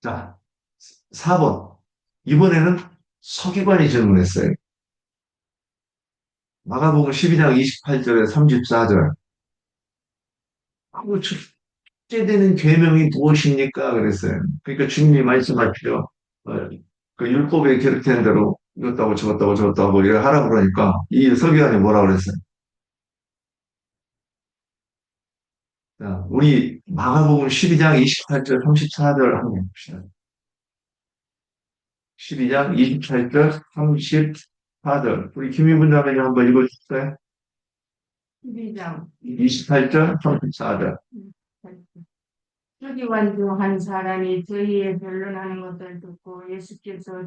자, 4번. 이번에는 서기관이 질문했어요. 마가복음 12장 28절에 34절. 축제되는 계명이 무엇입니까? 그랬어요. 그러니까 주님이 말씀하시죠. 어, 그 율법에 기록된 대로 이것다고 저것다고 저것다고 이래 하라 그러니까 이 서기관이 뭐라 그랬어요? 자, 우리 마가복음 12장 28절 34절 한번 봅시다. 12장 28절 34절. 우리 김희분 자매님 한번 읽어주실까요? 12장 28절 34절. 서기관 중 한 사람이 저희의 변론하는 것을 듣고 예수께서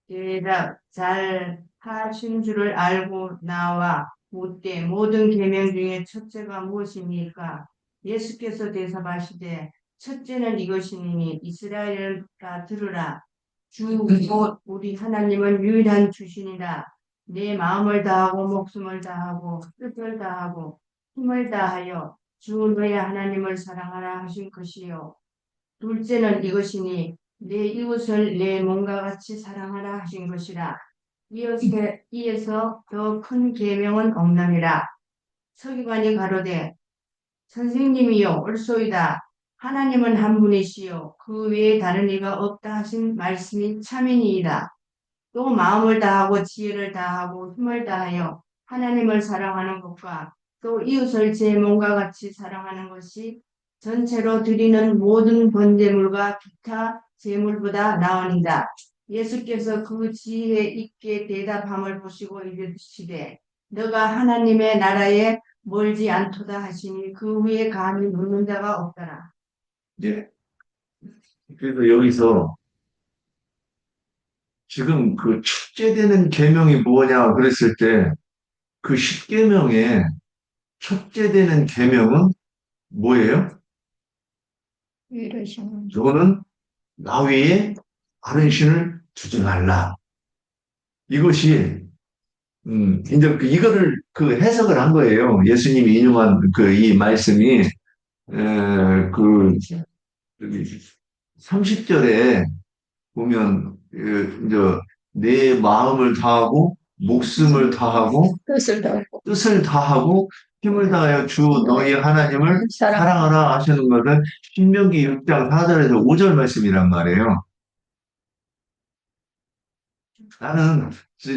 대답 잘 하신 줄을 알고 나와 묻되 모든 계명 중에 첫째가 무엇입니까? 예수께서 대답하시되 첫째는 이것이니 이스라엘아 들으라 주 곧 우리 하나님은 유일한 주신이라 내 마음을 다하고 목숨을 다하고 뜻을 다하고 힘을 다하여 주 너의 하나님을 사랑하라 하신 것이요 둘째는 이것이니 내 이웃을 내 몸과 같이 사랑하라 하신 것이라. 이에서 더 큰 계명은 없느니라. 서기관이 가로되 선생님이요 옳소이다. 하나님은 한 분이시요 그 외에 다른 이가 없다 하신 말씀이 참이니이다. 또 마음을 다하고 지혜를 다하고 힘을 다하여 하나님을 사랑하는 것과 또 이웃을 제 몸과 같이 사랑하는 것이 전체로 드리는 모든 번제물과 기타 제물보다 나으니라. 예수께서 그 지혜 있게 대답함을 보시고 이르시되 너가 하나님의 나라에 멀지 않도다 하시니 그 후에 감히 묻는 자가 없더라. 예. 그래서 여기서 지금 그 축제되는 계명이 뭐냐 그랬을 때 그 10계명에 첫째 되는 계명은 뭐예요? 이러시는 저거는 나 외에 다른 신을 두지 말라. 이것이 이제 이거를 그 해석을 한 거예요. 예수님이 인용한 그 이 말씀이 그 30절에 보면 이제 내 마음을 다하고 목숨을 다하고 뜻을 다하고 힘을 다하여 주 너희 하나님을 사랑하라 하시는 것은 신명기 6장 4절에서 5절 말씀이란 말이에요. 나는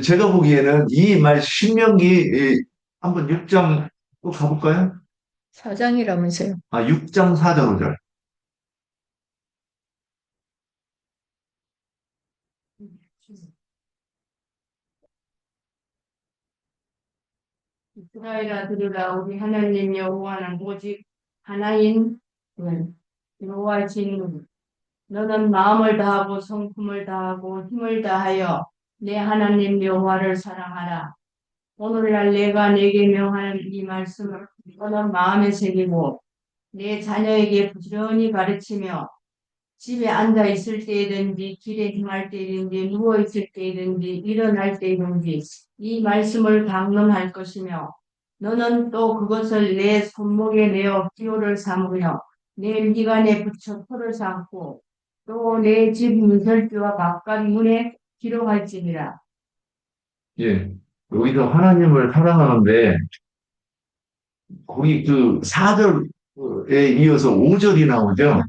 제가 보기에는 이 말 신명기 한번 6장 또 가볼까요? 4장이라면서요. 6장 4절 5절. 이스라엘아 들으라 우리 하나님 여호와는 오직 하나인 여호와이시니 너는 마음을 다하고 성품을 다하고 힘을 다하여 내 하나님 여호와를 사랑하라. 오늘날 내가 내게 명하는 이 말씀을 너는 마음에 새기고 내 자녀에게 부지런히 가르치며 집에 앉아 있을 때이든지 길에 행할 때이든지 누워 있을 때이든지 일어날 때이든지 이 말씀을 강론할 것이며 너는 또 그것을 내 손목에 내어 기호를 삼으며 내 미간에 붙여 표를 삼고 또 내 집 문설주와 바깥 문에 기록할지니라. 예. 여기서 하나님을 사랑하는데 거기 그 4절에 이어서 5절이 나오죠.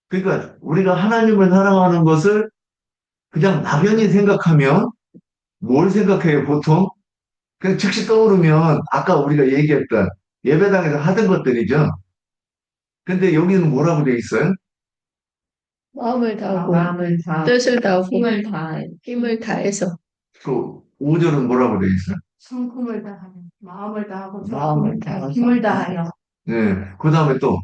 그러니까 우리가 하나님을 사랑하는 것을 그냥 막연히 생각하면 뭘 생각해요, 보통? 그냥 즉시 떠오르면 아까 우리가 얘기했던 예배당에서 하던 것들이죠. 근데 여기는 뭐라고 돼 있어요? 마음을 다하고 뜻을 다하고 힘을 다해서 그 5절은 뭐라고 돼 있어요? 성품을 다하며 마음을 다하고 마음을 다하고 힘을 다하여 네. 그 다음에 또,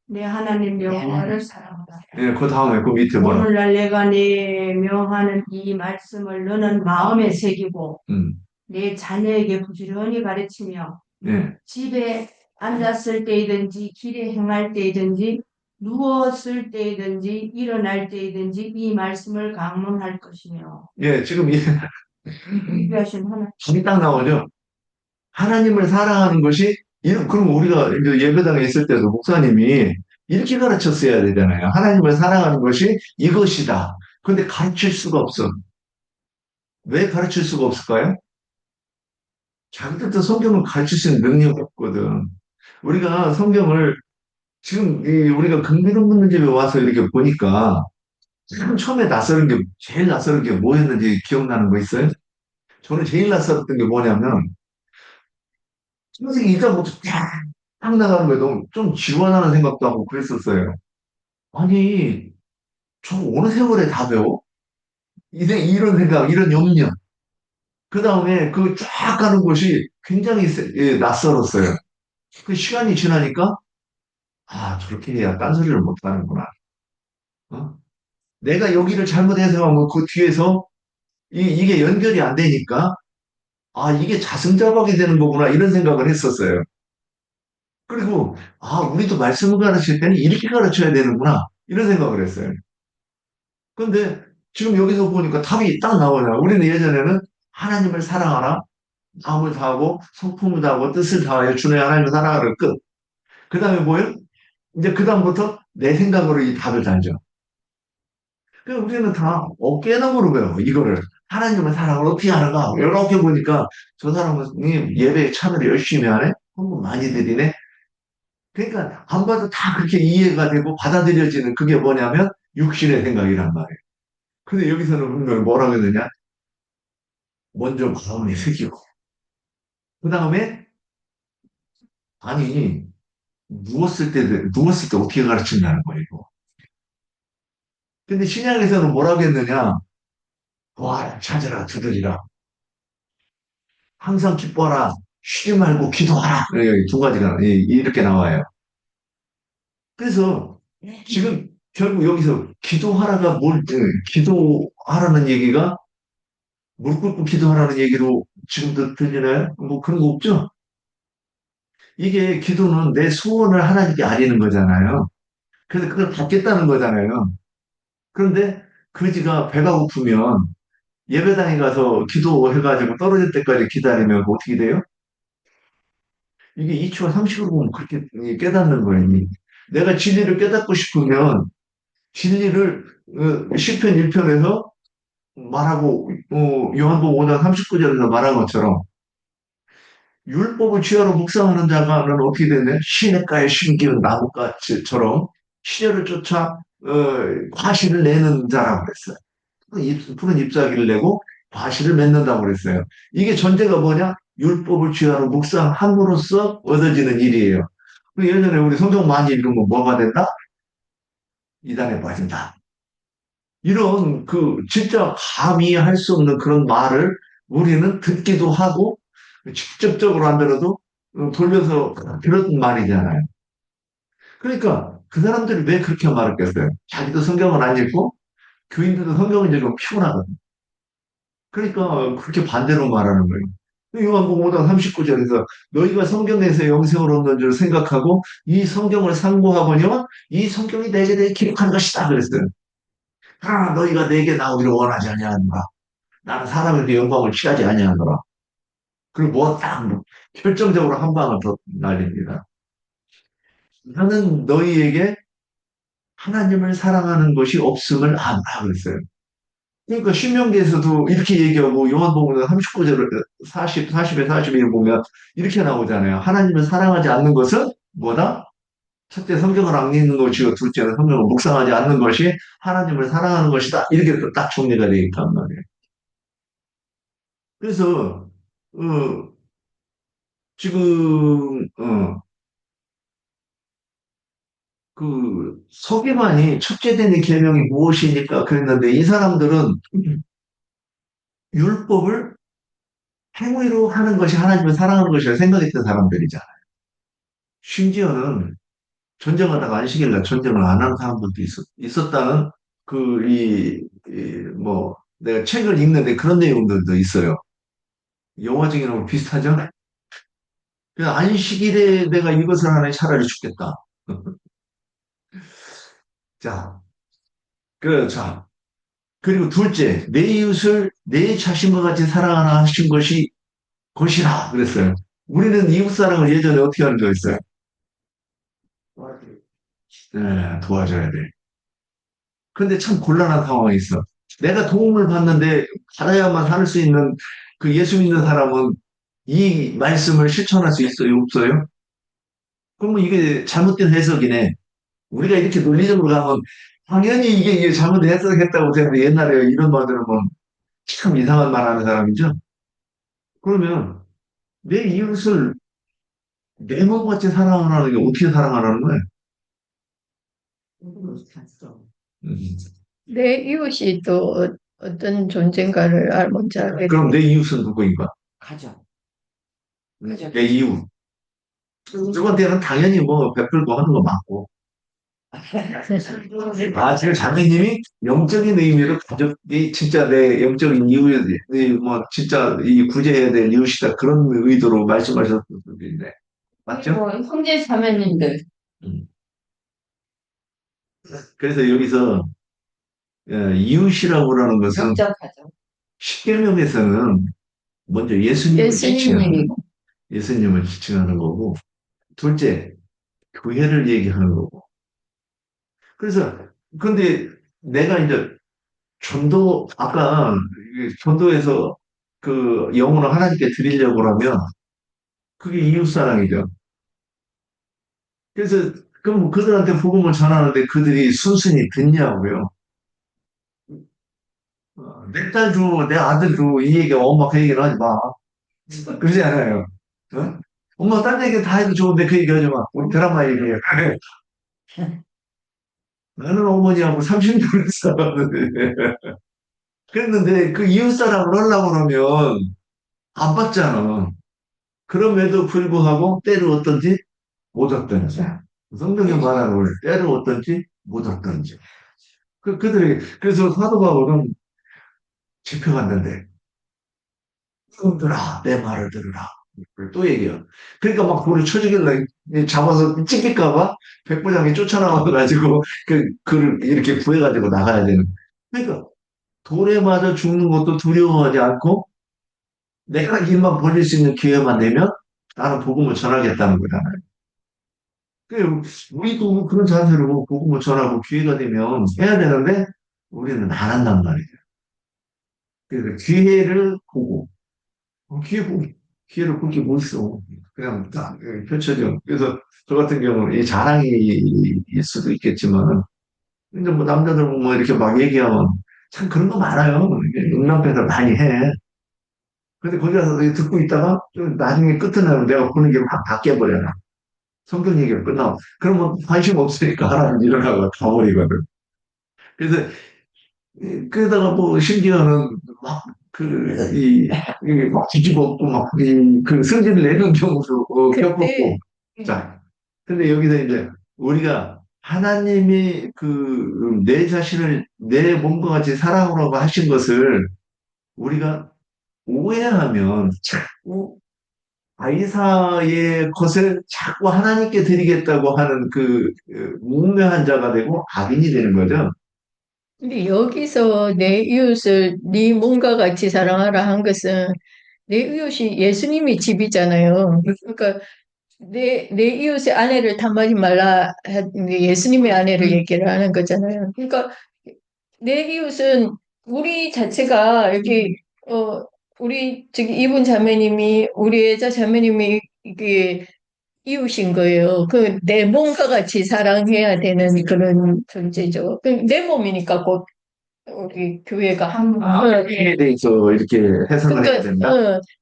내 하나님 여호와를 사랑하라. 네, 그 다음에 그 밑에 뭐라? 오늘날 내가 내 명하는 이 말씀을 너는 마음에 새기고 음, 내 자녀에게 부지런히 가르치며 네. 집에 앉았을 때이든지 길에 행할 때이든지 누웠을 때이든지 일어날 때이든지 이 말씀을 강론할 것이며 예, 지금 위하신 하나님 답이 딱 나오죠. 하나님을 사랑하는 것이, 그럼 우리가 이제 예배당에 있을 때도 목사님이 이렇게 가르쳤어야 되잖아요. 하나님을 사랑하는 것이 이것이다. 근데 가르칠 수가 없어. 왜 가르칠 수가 없을까요? 자기들도 성경을 가르칠 수 있는 능력이 없거든. 우리가 성경을 지금 우리가 긍정 묻는 집에 와서 이렇게 보니까 참 처음에 제일 낯설은 게 뭐였는지 기억나는 거 있어요? 저는 제일 낯설었던 게 뭐냐면 선생님이 이자부터 쫙 나가는 거에 너무 좀 지원하는 생각도 하고 그랬었어요. 아니, 저 어느 세월에 다 배워? 이런 생각, 이런 염려. 그 다음에 그 쫙 가는 곳이 굉장히 낯설었어요. 그 시간이 지나니까, 아, 저렇게 해야 딴소리를 못 하는구나. 어? 내가 여기를 잘못해서 하면 그 뒤에서 이게 연결이 안 되니까, 아, 이게 자승자박이 되는 거구나, 이런 생각을 했었어요. 그리고, 아, 우리도 말씀을 가르칠 때는 이렇게 가르쳐야 되는구나, 이런 생각을 했어요. 근데 지금 여기서 보니까 답이 딱 나오잖아. 우리는 예전에는 하나님을 사랑하라, 마음을 다하고, 성품을 다하고, 뜻을 다하여 주의 하나님을 사랑하라, 끝. 그 다음에 뭐예요? 이제 그 다음부터 내 생각으로 이 답을 달죠. 그러니까 우리는 다 어깨너머로 배워, 이거를. 하나님의 사랑을 어떻게 하는가? 이렇게 보니까 저 사람은 예배에 참여를 열심히 하네? 헌금 많이 드리네? 그러니까 안 봐도 다 그렇게 이해가 되고 받아들여지는 그게 뭐냐면 육신의 생각이란 말이에요. 근데 여기서는 분명히 뭐라고 했느냐? 먼저 마음이 새기고, 그 다음에, 아니, 누웠을 때 어떻게 가르친다는 거예요, 이거. 근데 신약에서는 뭐라고 했느냐? 와, 찾으라, 두드리라. 항상 기뻐하라. 쉬지 말고 기도하라. 두 가지가 이렇게 나와요. 그래서 지금 결국 여기서 기도하라가 기도하라는 얘기가 무릎 꿇고 기도하라는 얘기로 지금도 들리나요? 뭐 그런 거 없죠? 이게 기도는 내 소원을 하나님께 아리는 거잖아요. 그래서 그걸 받겠다는 거잖아요. 그런데 그지가 배가 고프면 예배당에 가서 기도해가지고 떨어질 때까지 기다리면 어떻게 돼요? 이게 이치와 상식으로 보면 그렇게 깨닫는 거예요. 내가 진리를 깨닫고 싶으면 진리를 시편 1편에서 말하고 요한복음 5장 39절에서 말한 것처럼 율법을 취하로 묵상하는 자가는 어떻게 되냐? 시냇가에 심기운 나뭇가지처럼 시절을 쫓아 과실을 내는 자라고 그랬어요. 푸른 잎사귀를 내고 과실을 맺는다고 그랬어요. 이게 전제가 뭐냐? 율법을 취하로 묵상함으로써 얻어지는 일이에요. 예전에 우리 성경 많이 읽으면 뭐가 된다? 이단에 빠진다. 이런 진짜 감히 할 수 없는 그런 말을 우리는 듣기도 하고 직접적으로 안 들어도 돌려서 들었던 말이잖아요. 그러니까 그 사람들이 왜 그렇게 말했겠어요? 자기도 성경을 안 읽고 교인들도 성경을 읽으면 피곤하거든. 그러니까 그렇게 반대로 말하는 거예요. 요한복음 5장 39절에서 너희가 성경에서 영생을 얻는 줄 생각하고 이 성경을 상고하거니와 이 성경이 내게 대해 기록한 것이다 그랬어요. 그러나 너희가 내게 나오기를 원하지 아니하노라. 나는 사람에게 영광을 취하지 아니하노라. 그리고 뭐딱 결정적으로 한 방을 더 날립니다. 나는 너희에게 하나님을 사랑하는 것이 없음을 안다 그랬어요. 그러니까 신명기에서도 이렇게 얘기하고 요한복음 39절 40에 41 보면 이렇게 나오잖아요. 하나님을 사랑하지 않는 것은 뭐다? 첫째 성경을 안 읽는 것이고 둘째는 성경을 묵상하지 않는 것이 하나님을 사랑하는 것이다. 이렇게 또 딱 정리가 되어 있단 말이에요. 그래서 어, 지금 서기관이 첫째 되는 계명이 무엇이니까 그랬는데 이 사람들은 율법을 행위로 하는 것이 하나님을 사랑하는 것이라 생각했던 사람들이잖아요. 심지어는 전쟁하다가 안식일 날 전쟁을 안 하는 사람들도 있었다는 내가 책을 읽는데 그런 내용들도 있어요. 영화적인 비슷하죠? 그래서 안식일에 내가 이것을 하네 차라리 죽겠다. 자, 자, 그리고 둘째, 내 이웃을 내 자신과 같이 사랑하라 하신 것이 것이라 그랬어요. 우리는 이웃 사랑을 예전에 어떻게 하는 거 있어요? 도와줘야 돼. 근데 참 곤란한 상황이 있어. 내가 도움을 받는데 받아야만 살 수 있는 그 예수 믿는 사람은 이 말씀을 실천할 수 있어요, 없어요? 그러면 이게 잘못된 해석이네. 우리가 이렇게 논리적으로 가면 당연히 이게 잘못 해석했다고 생각해. 옛날에 이런 말 들으면 참 이상한 말 하는 사람이죠. 그러면 내 이웃을 내 몸같이 사랑하라는 게 어떻게 사랑하라는 거야? 음. 내 이웃이 또 어떤 존재인가를 먼저 알게 그럼 내 되고, 이웃은 누구인가? 가족. 내 이웃. 누구한테는 당연히 뭐 베풀고 하는 거 맞고. 지금 자매님이 영적인 의미로 가족이 진짜 내 영적인 이웃이 뭐 진짜 이 구제해야 될 이웃이다 그런 의도로 말씀하셨을 수도 있네. 맞죠? 뭐 형제 자매님들 음. 그래서 여기서 이웃이라고 하는 것은 적적하죠. 십계명에서는 먼저 예수님을 지칭하는 예수님이 예수님을 지칭하는 거고 둘째 교회를 얘기하는 거고. 그래서 근데 내가 이제 아까 전도에서 그 영혼을 하나님께 드리려고 하면 그게 이웃사랑이죠. 그래서 그럼 그들한테 복음을 전하는데 그들이 순순히 듣냐고요. 내 딸 줘, 내 아들 줘, 이 얘기 엄마 그 얘기를 하지 마. 그러지 않아요. 어? 엄마 딴 얘기 다 해도 좋은데 그 얘기 하지 마. 우리 드라마 얘기해. 나는 어머니하고 30년을 살았는데. 그랬는데 그 이웃사랑을 하려고 그러면 안 받잖아. 그럼에도 불구하고 때를 어떤지 못 얻든지. 성경에 말하는 걸 때를 어떤지 못 얻든지. 그들에게, 그래서 사도 바울은 집회갔는데, 형들아, 내 말을 들으라. 또 얘기해요. 그러니까 막 돌을 쳐주길래 잡아서 찢길까봐 백부장이 쫓아나와가지고 그를 이렇게 구해가지고 나가야 되는. 그러니까 돌에 맞아 죽는 것도 두려워하지 않고 내가 입만 벌릴 수 있는 기회만 되면 나는 복음을 전하겠다는 거잖아요. 우리도 그런 자세로 복음을 전하고 기회가 되면 해야 되는데 우리는 안 한단 말이에요. 그래서 기회를 보고 기회를 볼 게 뭐 있어. 그냥 딱 펼쳐져. 그래서 저 같은 경우는 이 자랑일 수도 있겠지만 근데 뭐 남자들 뭐 이렇게 막 얘기하면 참 그런 거 많아요. 음란패들 많이 해. 근데 거기 가서 듣고 있다가 좀 나중에 끝은 내가 보는 게 확 바뀌어버려요. 성경 얘기가 끝나고. 그러면 관심 없으니까 하나님 일어나고 가버리거든. 그래서, 그러다가 뭐, 심지어는 막, 막 뒤집어엎고 막, 그 성질을 내는 경우도 겪었고. 자, 근데 여기서 이제 우리가 하나님이 내 자신을 내 몸과 같이 사랑하라고 하신 것을 우리가 오해하면 자꾸 아이사의 것을 자꾸 하나님께 드리겠다고 하는 무명한 자가 되고 악인이 되는 거죠. 근데 여기서 내 이웃을 네 몸과 같이 사랑하라 한 것은 내 이웃이 예수님이 집이잖아요. 그러니까 내 이웃의 아내를 탐하지 말라 예수님의 아내를 얘기를 하는 거잖아요. 그러니까 내 이웃은 우리 자체가 여기 우리 저기 이분 자매님이 우리 애자 자매님이 이게 이웃인 거예요. 그 내 몸과 같이 사랑해야 되는 그런 존재죠. 내 몸이니까 곧 우리 교회가 악인에 대해서 이렇게 해석을 해야 된다.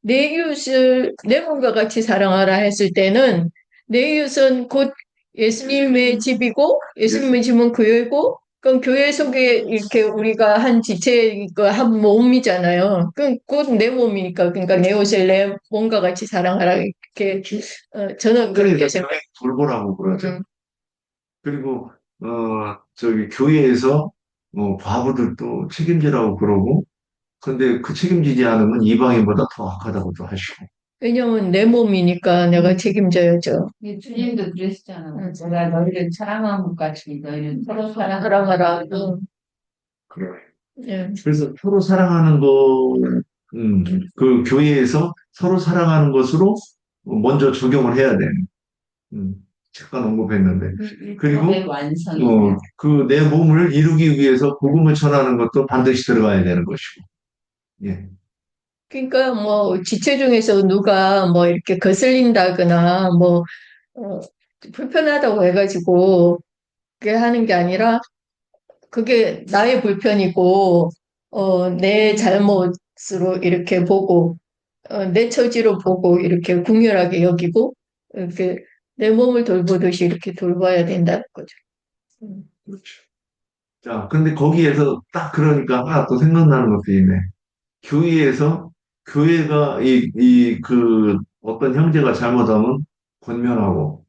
내 이웃을 내 몸과 같이 사랑하라 했을 때는 내 이웃은 곧 예수님의 집이고 예수님의 집은 교회고 그럼 교회 속에 이렇게 우리가 한 지체 한 몸이잖아요. 곧 내 몸이니까 그러니까 내 옷을 내 몸과 같이 사랑하라 이렇게 저는 그렇게 그러니까 생각. 교회 돌보라고 그러죠. 그리고 저기 교회에서 과부들도 책임지라고 그러고 근데 그 책임지지 않으면 이방인보다 더 악하다고도 하시고. 왜냐면 내 몸이니까 내가 책임져야죠. 주님도 그러시잖아. 제가 너희를 사랑한 것 같이 너희를 서로 사랑하라. 그래. 예. 그래서 서로 사랑하는 거, 그 교회에서 서로 사랑하는 것으로 먼저 적용을 해야 돼. 음. 잠깐 언급했는데. 그리고 의 완성이죠. 그 내 몸을 이루기 위해서 복음을 전하는 것도 반드시 들어가야 되는 것이고. 예. 그러니까 뭐 지체 중에서 누가 뭐 이렇게 거슬린다거나 뭐 어, 불편하다고 해가지고 그게 하는 게 아니라 그게 나의 불편이고 내 잘못으로 이렇게 보고 내 처지로 보고 이렇게 궁렬하게 여기고 이렇게 내 몸을 돌보듯이 이렇게 돌봐야 된다는 거죠. 음. 그렇죠. 자, 근데 거기에서 딱 그러니까 하나 또 생각나는 것도 있네. 교회에서, 교회가 어떤 형제가 잘못하면 권면하고,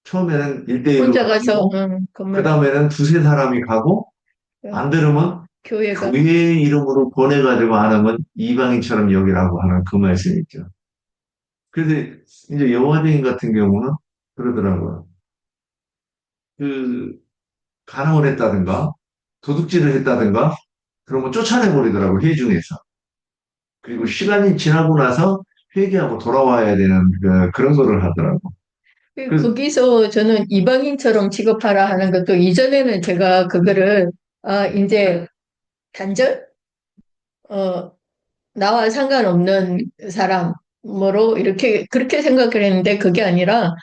처음에는 1대1로 혼자 가서 가고, 그 건물 다음에는 두세 사람이 가고, 안 들으면 교회가 교회의 이름으로 보내가지고 안 하면 이방인처럼 여기라고 하는 그 말씀이 있죠. 그래서 이제 여호와증인 같은 경우는 그러더라고요. 그, 간음을 했다든가, 도둑질을 했다든가, 그러면 쫓아내버리더라고, 회중에서. 그리고 시간이 지나고 나서 회개하고 돌아와야 되는 그런 거를 하더라고. 그, 거기서 저는 이방인처럼 취급하라 하는 것도 이전에는 제가 그거를 이제 단절 어, 나와 상관없는 사람으로 이렇게 그렇게 생각을 했는데 그게 아니라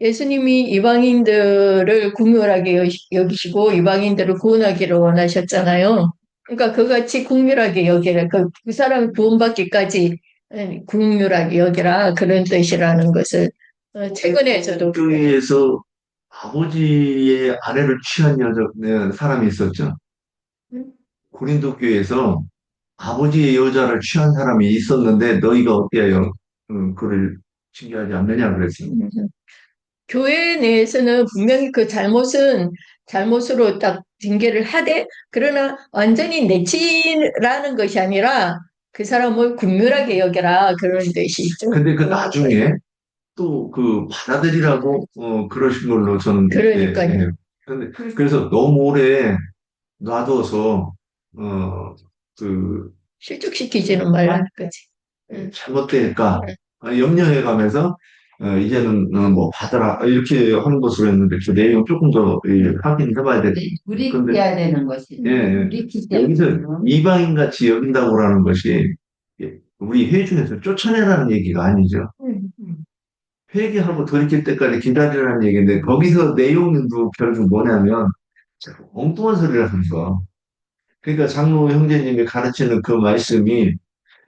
예수님이 이방인들을 국률하게 여기시고 이방인들을 구원하기를 원하셨잖아요. 그러니까 그같이 국률하게 여기라. 그 사람이 구원받기까지 국률하게 여기라 그런 뜻이라는 것을 최근에 저도 교회에서 아버지의 아내를 취한 사람이 있었죠. 고린도 교회에서 아버지의 여자를 취한 사람이 있었는데 너희가 어때요? 그를 징계하지 않느냐 그랬어요. 교회 내에서는 분명히 그 잘못은 잘못으로 딱 징계를 하되, 그러나 완전히 내치라는 것이 아니라 그 사람을 긍휼하게 여겨라 그런 뜻이 있죠. 근데 그 나중에 또 그 받아들이라고 그러신 걸로 저는 그러니까요. 예. 그래서 너무 오래 놔둬서 그 실족시키지는 말라는 거지. 잘못될까 염려해가면서 이제는 뭐 받아라 이렇게 하는 것으로 했는데 그 내용 조금 더 확인해봐야 돼. 우리 근데 해야 되는 것이 예, 예. 우리 여기서 기대는 이방인 같이 여긴다고라는 것이 우리 회중에서 쫓아내라는 얘기가 아니죠. 회개하고 돌이킬 때까지 기다리라는 얘기인데 거기서 내용도 결국 뭐냐면 자꾸 엉뚱한 소리를 하는 거. 그러니까 장로 형제님이 가르치는 그 말씀이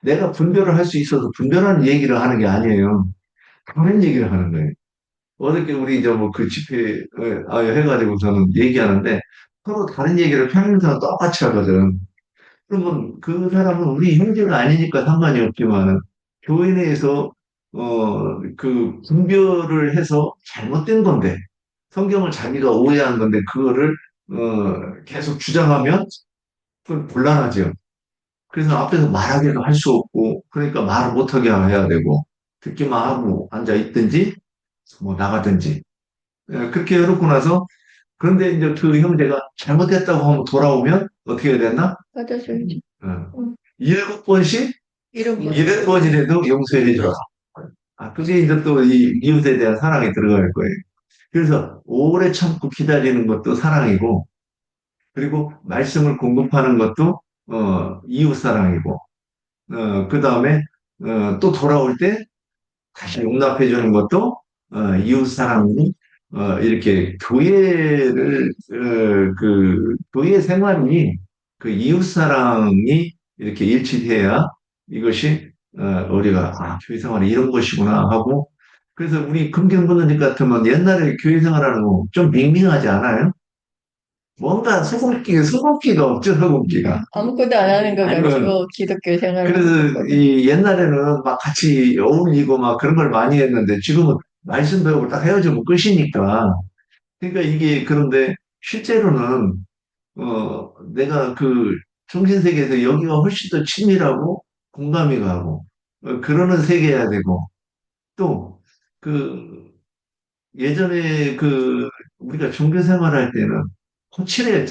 내가 분별을 할 수 있어서 분별하는 얘기를 하는 게 아니에요. 다른 얘기를 하는 거예요. 어저께 우리 이제 뭐 그 집회 해가지고 저는 얘기하는데 서로 다른 얘기를 평균상 똑같이 하거든. 그러면 그 사람은 우리 형제가 아니니까 상관이 없지만은 교회 내에서 그 분별을 해서 잘못된 건데 성경을 자기가 오해한 건데 그거를 계속 주장하면 그건 곤란하죠. 그래서 앞에서 말하기도 할 수 없고 그러니까 말을 못하게 해야 되고 듣기만 하고 앉아 있든지 뭐 나가든지 그렇게 해놓고 나서 그런데 이제 그 형제가 잘못했다고 하면 돌아오면 어떻게 해야 되나? 받아줘야지. 응. 7번씩 이런 거. 7번이라도 용서해 줘라. 그게 이제 또 이 이웃에 대한 사랑이 들어갈 거예요. 그래서 오래 참고 기다리는 것도 사랑이고, 그리고 말씀을 공급하는 것도 이웃 사랑이고, 그 다음에 또 돌아올 때 다시 용납해 주는 것도 이웃 사랑이 이렇게 그 교회 생활이 그 이웃 사랑이 이렇게 일치돼야 이것이 우리가 교회 생활이 이런 것이구나 하고 그래서 우리 금경부모님 같으면 옛날에 교회 생활하는 거 좀 밍밍하지 않아요? 뭔가 소금기가 없죠, 소금기가. 아무것도 안 하는 거 아니면 가지고 기독교 생활을 그래서 하는 이 옛날에는 막 같이 어울리고 막 그런 걸 많이 했는데 지금은 말씀 배우고 딱 헤어지면 끝이니까. 그러니까 이게 그런데 실제로는 내가 그 정신세계에서 여기가 훨씬 더 친밀하고 공감이 가고 그러는 세계여야 되고 또 그 예전에 그 우리가 종교 생활할 때는 코치를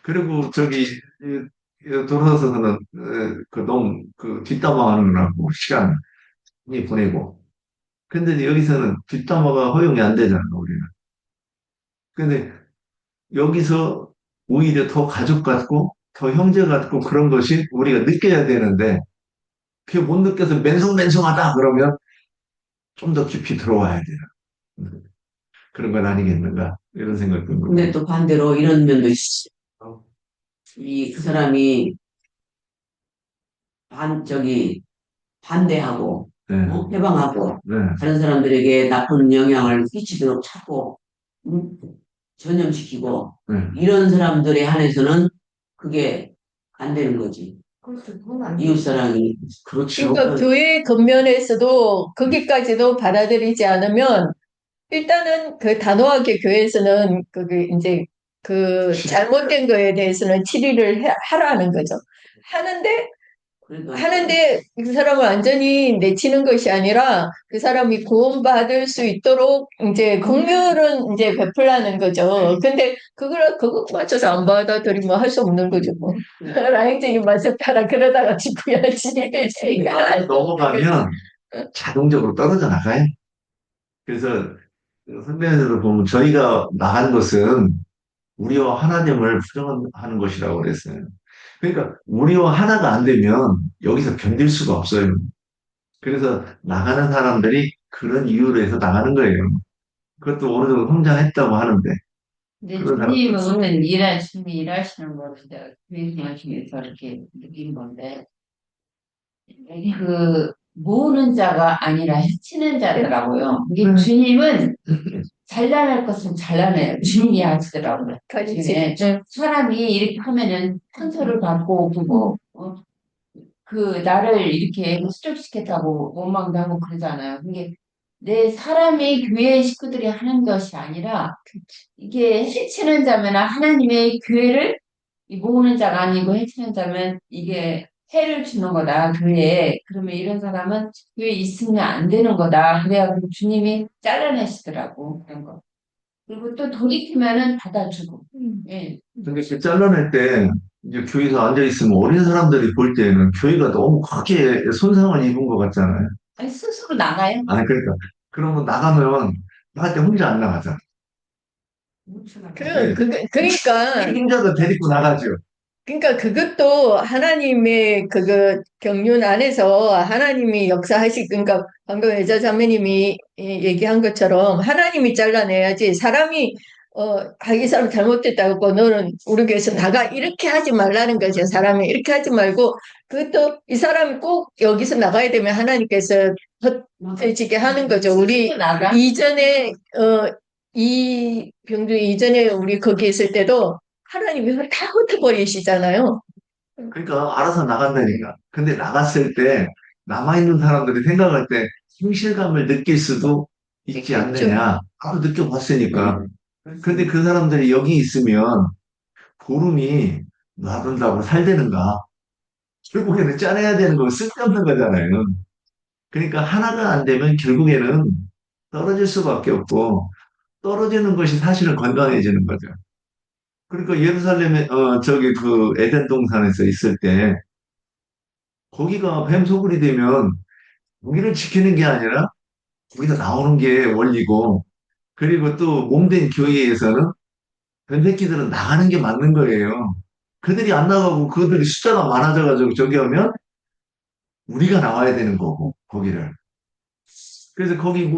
그리고 저기 돌아서서는 그 너무 그 뒷담화하느라고 시간이 보내고 근데 여기서는 뒷담화가 허용이 안 되잖아, 우리는. 근데 여기서 오히려 더 가족 같고, 더 형제 같고 그런 것이 우리가 느껴야 되는데, 그게 못 느껴서 맨송맨송하다 그러면 좀 더 깊이 들어와야 돼요. 그런 건 아니겠는가? 이런 생각 듭니다. 근데 또 반대로 이런 면도 있어. 그 사람이 반대하고, 네, 해방하고, 네, 다른 사람들에게 나쁜 영향을 끼치도록 찾고, 음, 전염시키고, 네. 이런 사람들에 한해서는 그게 안 되는 거지. 그렇죠. 그건 안 돼. 이웃사랑이. 그렇죠. 그러니까 교회 겉면에서도 거기까지도 받아들이지 않으면 일단은 그 단호하게 교회에서는 그게 이제 그 잘못된 거에 대해서는 치리를 하라는 거죠. 하는데 그러니까 그 사람을 완전히 내치는 것이 아니라 그 사람이 구원받을 수 있도록 이제 긍휼은 이제 베풀라는 거죠. 근데 그거 맞춰서 안 받아들이면 할 수 없는 거죠. 뭐. 라인쟁이 맞았다라 그러다가 죽어야지. 넘어가면 자동적으로 떨어져 나가요. 그래서 선배님들도 보면 저희가 나간 것은 우리와 하나됨을 부정하는 것이라고 그랬어요. 그러니까 우리와 하나가 안 되면 여기서 견딜 수가 없어요. 그래서 나가는 사람들이 그런 이유로 해서 나가는 거예요. 그것도 어느 정도 성장했다고 하는데 근데 그런 사람 주님은 주님이 일하시는 거를 내가 교회 중에서 이렇게 느낀 건데, 그, 모으는 자가 아니라 해치는 자더라고요. 이게 주님은 잘라낼 것은 잘라내요. 주님이 하시더라고요. 그렇지. 사람이 이렇게 하면은 상처를 받고, 그거, 그, 나를 이렇게 수적시켰다고 원망도 하고 그러잖아요. 그게 내 사람이 교회 식구들이 하는 것이 아니라, 이게 해치는 자면 하나님의 교회를 이 모으는 자가 아니고 해치는 자면 이게 해를 주는 거다. 교회에. 그러면 이런 사람은 교회에 있으면 안 되는 거다. 그래가지고 주님이 잘라내시더라고. 그런 거. 그리고 또 돌이키면은 받아주고. 예. 근데 그 잘라낼 때 이제 교회에서 앉아 있으면 어린 사람들이 볼 때는 교회가 너무 크게 손상을 입은 것 같잖아요. 아니, 스스로 나가요. 아니 그러니까 그러면 나가면 나갈 때 혼자 안 나가잖아. 네. 그러니까 책임자도 데리고 나가죠. 그러니까 그것도 하나님의 그거 경륜 안에서 하나님이 그러니까 방금 여자 자매님이 얘기한 것처럼 하나님이 잘라내야지 사람이 이 사람 잘못됐다고 너는 우리 교회에서 나가 이렇게 하지 말라는 거죠. 사람이 이렇게 하지 말고 그것도 이 사람이 꼭 여기서 나가야 되면 하나님께서 헛되지게 하는 거죠. 우리 나가. 이전에 이 병중 이전에 우리 거기 있을 때도 하나님이 다 흩어버리시잖아요. 그러니까 알아서 나간다니까. 근데 나갔을 때 남아있는 사람들이 생각할 때 상실감을 느낄 수도 있지 않느냐. 나도 느껴봤으니까. 근데 그 사람들이 여기 있으면 보름이 놔둔다고 살되는가? 결국에는 짜내야 되는 거 쓸데없는 거잖아요. 그러니까 하나가 안 되면 결국에는 떨어질 수밖에 없고 떨어지는 것이 사실은 건강해지는 거죠. 그러니까 예루살렘에 저기 그 에덴 동산에서 있을 때 거기가 뱀소굴이 되면 거기를 지키는 게 아니라 거기서 나오는 게 원리고 그리고 또 몸된 교회에서는 변새끼들은 나가는 게 맞는 거예요. 그들이 안 나가고 그들이 숫자가 많아져가지고 저기 하면 우리가 나와야 되는 거고 거기를. 그래서 거기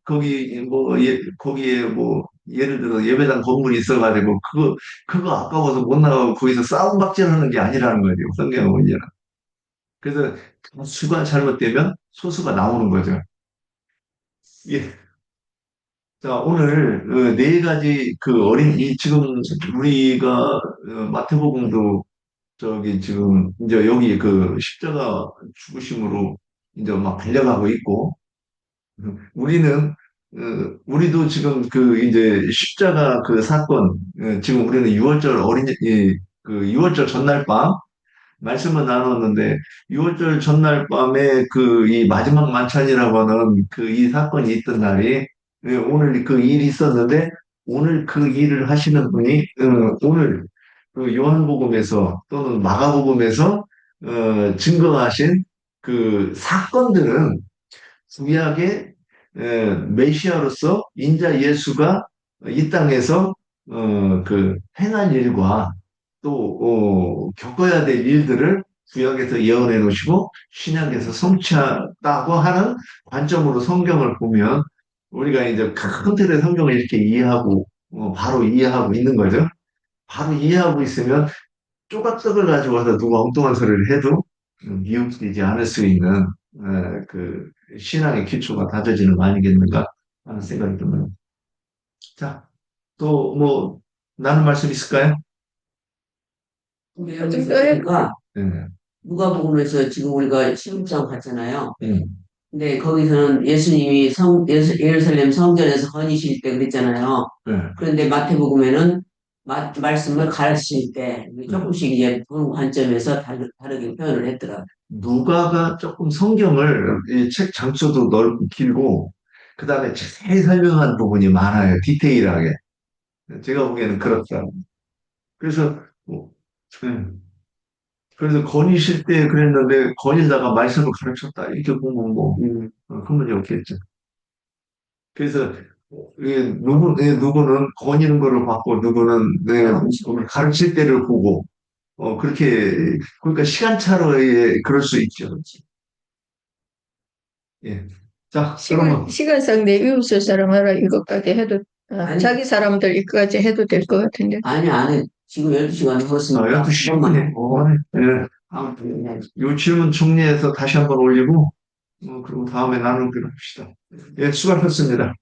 거기에 뭐 예를 들어 예배당 건물이 있어가지고 그거 아까워서 못 나가고 거기서 싸움박질하는 게 아니라는 거예요. 성경의 원리는. 그래서 수가 잘못되면 소수가 나오는 거죠. 예. 자, 오늘 네 가지 지금 우리가 마태복음도 저기 지금 이제 여기 그 십자가 죽으심으로 이제 막 달려가고 있고 우리도 지금 그 이제 십자가 그 사건 지금 우리는 6월절 그 6월절 전날 밤 말씀을 나눴는데 6월절 전날 밤에 그 이 마지막 만찬이라고 하는 그 이 사건이 있던 날이 오늘 그 일이 있었는데 오늘 그 일을 하시는 분이 오늘 그 요한복음에서 또는 마가복음에서 증거하신 그 사건들은 구약의 메시아로서 인자 예수가 이 땅에서 그 행할 일과 또 겪어야 될 일들을 구약에서 예언해 놓으시고 신약에서 성취했다고 하는 관점으로 성경을 보면 우리가 이제 큰 틀의 성경을 이렇게 이해하고 바로 이해하고 있는 거죠. 바로 이해하고 있으면 조각석을 가지고 와서 누가 엉뚱한 소리를 해도 미혹되지 않을 수 있는 그 신앙의 기초가 다져지는 거 아니겠는가 하는 생각이 듭니다. 자, 또 뭐 나는 말씀 있을까요? 근데 여기서 보니까 네. 누가복음에서 지금 우리가 16장 봤잖아요. 음, 근데 거기서는 예수님이 예루살렘 성전에서 거니실 때 그랬잖아요. 네. 그런데 마태복음에는 말씀을 가르치실 때 조금씩 이제 보는 관점에서 다르게 표현을 했더라고요. 누가가 조금 성경을 이 책 장수도 넓고 길고 그 다음에 자세히 설명한 부분이 많아요. 디테일하게. 제가 보기에는 그렇다. 그래서 뭐, 음, 그래서 거니실 때 그랬는데 거닐다가 말씀을 가르쳤다 이렇게 보면 뭐 큰 문제 없겠죠. 그래서 누구는 거니는 거를 봤고 누구는 가르칠 때를 보고 그렇게 그러니까 시간차로에 그럴 수 있죠. 예. 자, 그러면 시간상 내 이웃을 사랑하라 이것까지 해도, 아니. 자기 사람들 이것까지 해도 될 것 같은데. 아니, 안 해. 지금 12시간 넘었으니까. 12시 10분에 예. 아무튼 요 질문 정리해서 다시 한번 올리고 그리고 다음에 나누기로 합시다. 예, 수고하셨습니다.